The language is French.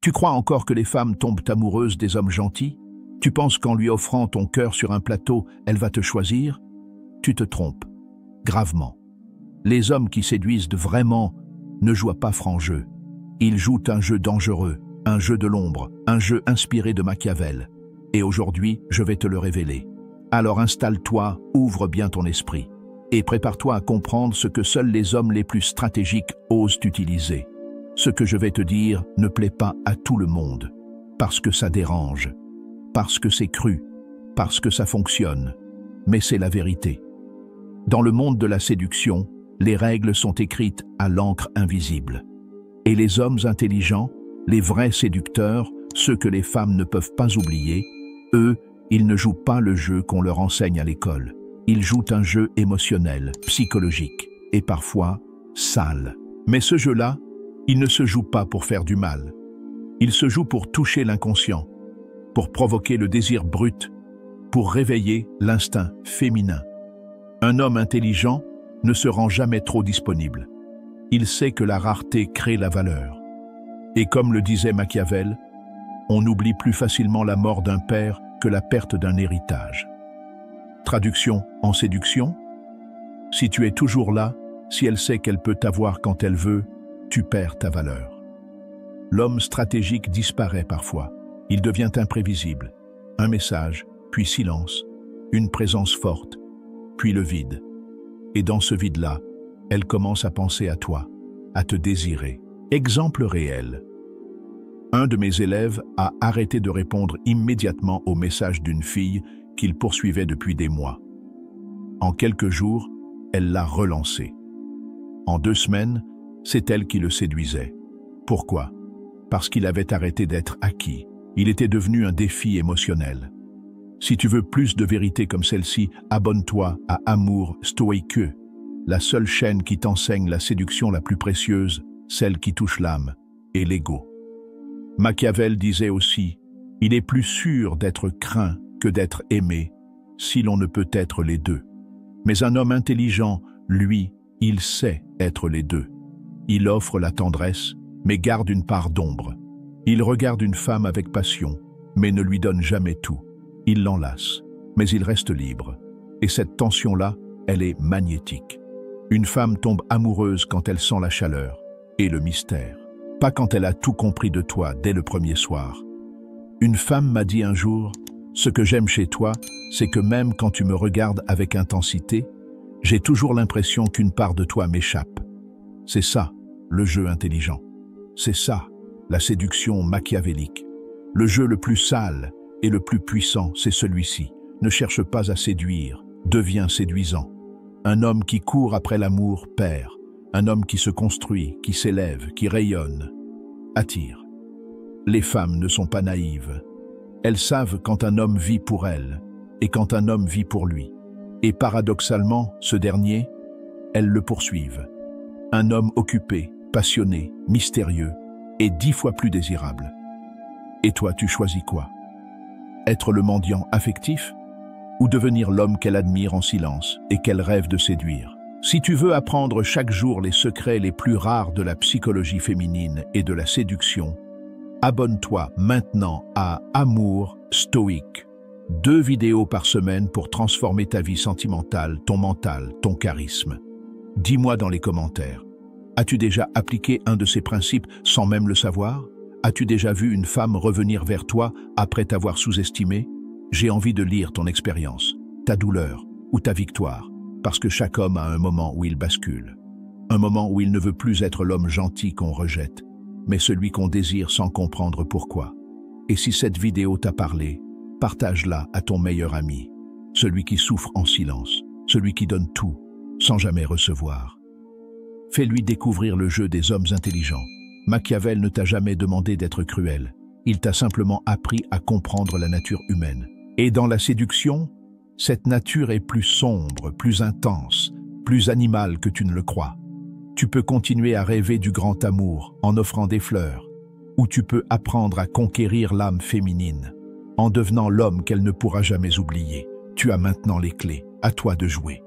Tu crois encore que les femmes tombent amoureuses des hommes gentils? Tu penses qu'en lui offrant ton cœur sur un plateau, elle va te choisir? Tu te trompes, gravement. Les hommes qui séduisent vraiment ne jouent pas franc jeu. Ils jouent un jeu dangereux, un jeu de l'ombre, un jeu inspiré de Machiavel. Et aujourd'hui, je vais te le révéler. Alors installe-toi, ouvre bien ton esprit, et prépare-toi à comprendre ce que seuls les hommes les plus stratégiques osent utiliser. Ce que je vais te dire ne plaît pas à tout le monde, parce que ça dérange, parce que c'est cru, parce que ça fonctionne, mais c'est la vérité. Dans le monde de la séduction, les règles sont écrites à l'encre invisible. Et les hommes intelligents, les vrais séducteurs, ceux que les femmes ne peuvent pas oublier, eux, ils ne jouent pas le jeu qu'on leur enseigne à l'école. Ils jouent un jeu émotionnel, psychologique et parfois sale. Mais ce jeu-là, il ne se joue pas pour faire du mal. Il se joue pour toucher l'inconscient, pour provoquer le désir brut, pour réveiller l'instinct féminin. Un homme intelligent ne se rend jamais trop disponible. Il sait que la rareté crée la valeur. Et comme le disait Machiavel, on oublie plus facilement la mort d'un père que la perte d'un héritage. Traduction en séduction: si tu es toujours là, si elle sait qu'elle peut t'avoir quand elle veut, tu perds ta valeur. L'homme stratégique disparaît parfois. Il devient imprévisible. Un message, puis silence, une présence forte, puis le vide. Et dans ce vide-là, elle commence à penser à toi, à te désirer. Exemple réel. Un de mes élèves a arrêté de répondre immédiatement au message d'une fille qu'il poursuivait depuis des mois. En quelques jours, elle l'a relancé. En 2 semaines, c'est elle qui le séduisait. Pourquoi? Parce qu'il avait arrêté d'être acquis. Il était devenu un défi émotionnel. Si tu veux plus de vérité comme celle-ci, abonne-toi à Amour Stoïque, la seule chaîne qui t'enseigne la séduction la plus précieuse, celle qui touche l'âme et l'ego. Machiavel disait aussi, « Il est plus sûr d'être craint que d'être aimé, si l'on ne peut être les deux. » Mais un homme intelligent, lui, il sait être les deux. Il offre la tendresse, mais garde une part d'ombre. Il regarde une femme avec passion, mais ne lui donne jamais tout. Il l'enlace, mais il reste libre. Et cette tension-là, elle est magnétique. Une femme tombe amoureuse quand elle sent la chaleur et le mystère, pas quand elle a tout compris de toi dès le premier soir. Une femme m'a dit un jour, « Ce que j'aime chez toi, c'est que même quand tu me regardes avec intensité, j'ai toujours l'impression qu'une part de toi m'échappe. » C'est ça, le jeu intelligent. C'est ça, la séduction machiavélique. Le jeu le plus sale et le plus puissant, c'est celui-ci. Ne cherche pas à séduire, deviens séduisant. Un homme qui court après l'amour perd. Un homme qui se construit, qui s'élève, qui rayonne, attire. Les femmes ne sont pas naïves. Elles savent quand un homme vit pour elles et quand un homme vit pour lui. Et paradoxalement, ce dernier, elles le poursuivent. Un homme occupé, passionné, mystérieux et 10 fois plus désirable. Et toi, tu choisis quoi? Être le mendiant affectif ou devenir l'homme qu'elle admire en silence et qu'elle rêve de séduire? Si tu veux apprendre chaque jour les secrets les plus rares de la psychologie féminine et de la séduction, abonne-toi maintenant à Amour Stoïque. 2 vidéos par semaine pour transformer ta vie sentimentale, ton mental, ton charisme. Dis-moi dans les commentaires, as-tu déjà appliqué un de ces principes sans même le savoir? As-tu déjà vu une femme revenir vers toi après t'avoir sous-estimé? J'ai envie de lire ton expérience, ta douleur ou ta victoire, parce que chaque homme a un moment où il bascule. Un moment où il ne veut plus être l'homme gentil qu'on rejette, mais celui qu'on désire sans comprendre pourquoi. Et si cette vidéo t'a parlé, partage-la à ton meilleur ami, celui qui souffre en silence, celui qui donne tout, sans jamais recevoir. Fais-lui découvrir le jeu des hommes intelligents. Machiavel ne t'a jamais demandé d'être cruel. Il t'a simplement appris à comprendre la nature humaine. Et dans la séduction, cette nature est plus sombre, plus intense, plus animale que tu ne le crois. Tu peux continuer à rêver du grand amour en offrant des fleurs, ou tu peux apprendre à conquérir l'âme féminine en devenant l'homme qu'elle ne pourra jamais oublier. Tu as maintenant les clés, à toi de jouer.